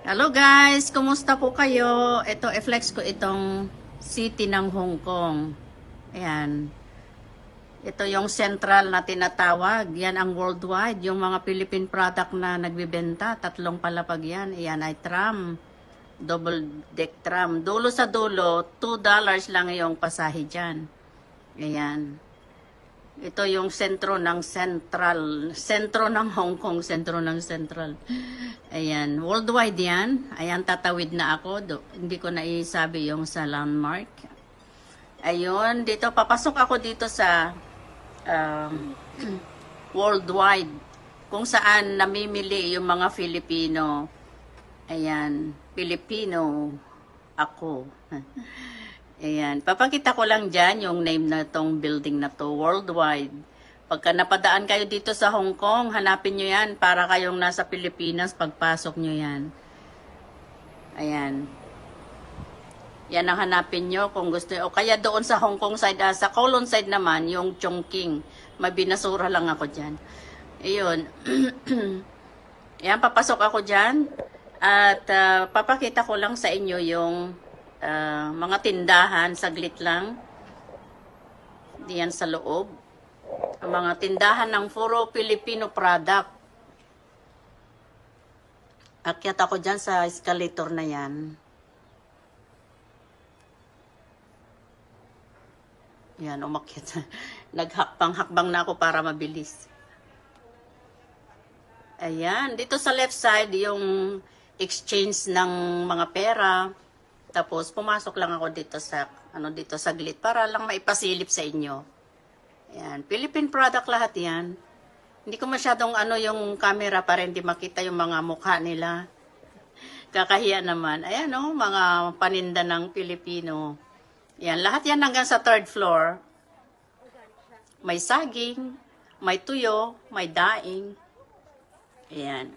Hello guys, kumusta po kayo? Ito, i-flex ko itong city ng Hong Kong. Ayan. Ito yung central na tinatawag. Yan ang worldwide. Yung mga Philippine product na nagbibenta. Tatlong palapag yan. Ayan ay tram. Double deck tram. Dulo sa dulo, $2 lang yung pasahe dyan. Ayan. Ito yung sentro ng Hong Kong, sentro ng central. Ayan, worldwide yan. Ayan, tatawid na ako. Hindi ko naisabi yung sa landmark. Ayun, dito, papasok ako dito sa worldwide. Kung saan namimili yung mga Filipino. Ayan, Filipino ako. Ayan, papakita ko lang dyan yung name na tong building na to, worldwide. Pagka napadaan kayo dito sa Hong Kong, hanapin nyo yan para kayong nasa Pilipinas, pagpasok nyo yan. Ayan. Yan ang hanapin nyo kung gusto nyo. O kaya doon sa Hong Kong side, sa Kowloon side naman, yung Chongqing. May binasura lang ako dyan. Ayun. Ayan, papasok ako dyan. At papakita ko lang sa inyo yung mga tindahan, saglit lang. Diyan sa loob. Ang mga tindahan ng puro Filipino product. Akyat ako dyan sa escalator na yan. Yan, umakyat. Naghakbang-hakbang na ako para mabilis. Ayan, dito sa left side, yung exchange ng mga pera. Tapos, pumasok lang ako dito sa, dito sa saglit para lang maipasilip sa inyo. Ayan. Philippine product lahat yan. Hindi ko masyadong yung camera para hindi makita yung mga mukha nila. Kakahiya naman. Ayan mga paninda ng Pilipino. Ayan. Lahat yan hanggang sa third floor. May saging, may tuyo, may daing. Ayan.